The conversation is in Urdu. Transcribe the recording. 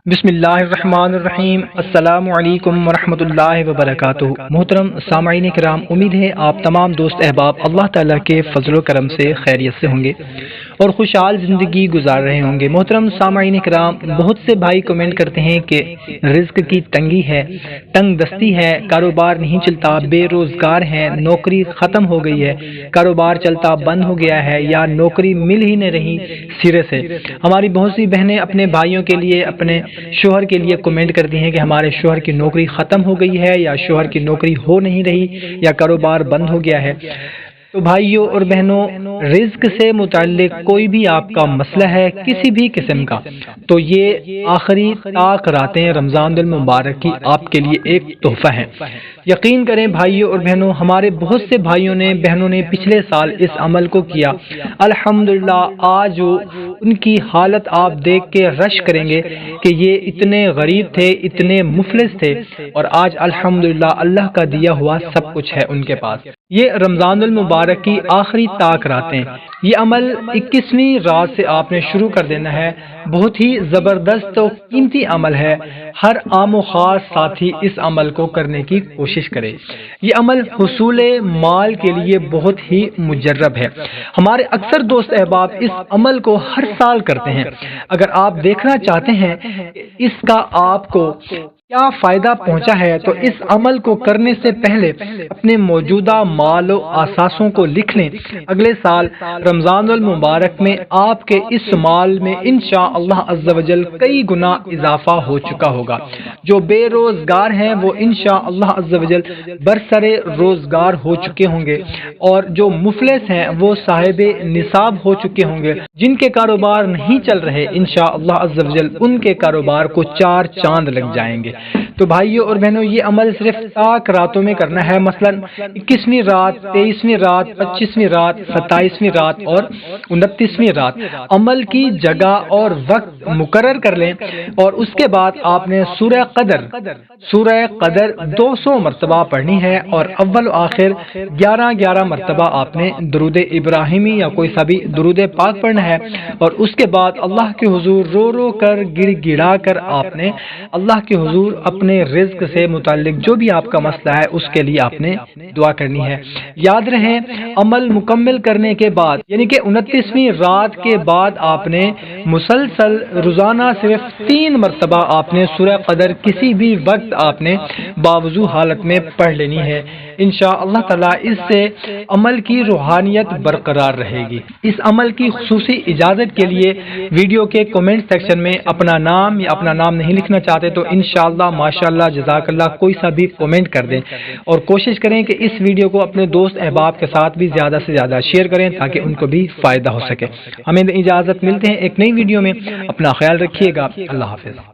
بسم اللہ الرحمن الرحیم۔ السلام علیکم ورحمۃ اللہ وبرکاتہ۔ محترم سامعین کرام، امید ہے آپ تمام دوست احباب اللہ تعالیٰ کے فضل و کرم سے خیریت سے ہوں گے اور خوشحال زندگی گزار رہے ہوں گے۔ محترم سامعین کرام، بہت سے بھائی کمنٹ کرتے ہیں کہ رزق کی تنگی ہے، تنگ دستی ہے، کاروبار نہیں چلتا، بے روزگار ہیں، نوکری ختم ہو گئی ہے، کاروبار چلتا بند ہو گیا ہے یا نوکری مل ہی نہیں رہی سرے سے۔ ہماری بہت سی بہنیں اپنے بھائیوں کے لیے، اپنے شوہر کے لیے کمنٹ کرتی ہیں کہ ہمارے شوہر کی نوکری ختم ہو گئی ہے یا شوہر کی نوکری ہو نہیں رہی یا کاروبار بند ہو گیا ہے۔ تو بھائیوں اور بہنوں، رزق سے متعلق کوئی بھی آپ کا مسئلہ ہے کسی بھی قسم کا، تو یہ آخری طاق راتیں رمضان المبارک کی آپ کے لیے ایک تحفہ ہے۔ یقین کریں بھائیوں اور بہنوں، ہمارے بہت سے بھائیوں نے بہنوں نے پچھلے سال اس عمل کو کیا۔ الحمدللہ آج ان کی حالت آپ دیکھ کے رش کریں گے کہ یہ اتنے غریب تھے، اتنے مفلس تھے، اور آج الحمدللہ اللہ کا دیا ہوا سب کچھ ہے ان کے پاس۔ یہ رمضان المبارک کی آخری طاق راتیں، یہ عمل 21ویں رات سے آپ نے شروع کر دینا ہے۔ بہت ہی زبردست و قیمتی عمل ہے۔ ہر عام و خاص ساتھی اس عمل کو کرنے کی کوشش کرے۔ یہ عمل حصول مال کے لیے بہت ہی مجرب ہے۔ ہمارے اکثر دوست احباب اس عمل کو ہر سال کرتے ہیں۔ اگر آپ دیکھنا چاہتے ہیں کہ اس کا آپ کو کیا فائدہ پہنچا ہے، تو اس عمل کو کرنے سے پہلے اپنے موجودہ مال و اثاثوں کو لکھ لیں۔ اگلے سال رمضان المبارک میں آپ کے اس مال میں انشاءاللہ عز و جل کئی گنا اضافہ ہو چکا ہوگا۔ جو بے روزگار ہیں وہ انشاءاللہ عز و جل برسرے روزگار ہو چکے ہوں گے، اور جو مفلس ہیں وہ صاحب نصاب ہو چکے ہوں گے۔ جن کے کاروبار نہیں چل رہے انشاءاللہ عز و جل ان کے کاروبار کو چار چاند لگ جائیں گے۔ تو بھائیوں اور بہنوں، یہ عمل صرف طاق راتوں میں کرنا ہے، مثلا 21ویں رات، 23ویں رات، 25ویں رات، 27ویں رات اور 29ویں رات۔ عمل کی جگہ اور وقت مقرر کر لیں، اور اس کے بعد آپ نے سورہ قدر 200 مرتبہ پڑھنی ہے، اور اول و آخر 11 مرتبہ آپ نے درود ابراہیمی یا کوئی سا بھی درود پاک پڑھنا ہے، اور اس کے بعد اللہ کے حضور رو رو کر گڑ گڑا کر آپ نے اللہ کے حضور اپنے رزق سے متعلق جو بھی آپ کا مسئلہ ہے اس کے لیے آپ نے دعا کرنی ہے۔ یاد رہے، عمل مکمل کرنے کے بعد یعنی کہ 29ویں رات کے بعد آپ نے مسلسل روزانہ صرف 3 مرتبہ آپ نے سورہ قدر کسی بھی وقت آپ نے باوضو حالت میں پڑھ لینی ہے۔ انشاءاللہ تعالی اس سے عمل کی روحانیت برقرار رہے گی۔ اس عمل کی خصوصی اجازت کے لیے ویڈیو کے کومنٹ سیکشن میں اپنا نام یا اپنا نام نہیں لکھنا چاہتے تو انشاءاللہ ماشاءاللہ جزاک اللہ کوئی سا بھی کومنٹ کر دیں، اور کوشش کریں کہ اس ویڈیو کو اپنے دوست احباب کے ساتھ بھی زیادہ سے زیادہ شیئر کریں تاکہ ان کو بھی فائدہ ہو سکے۔ ہمیں اجازت، ملتے ہیں ایک نئی ویڈیو میں، اپنا خیال رکھیے گا، اللہ حافظ۔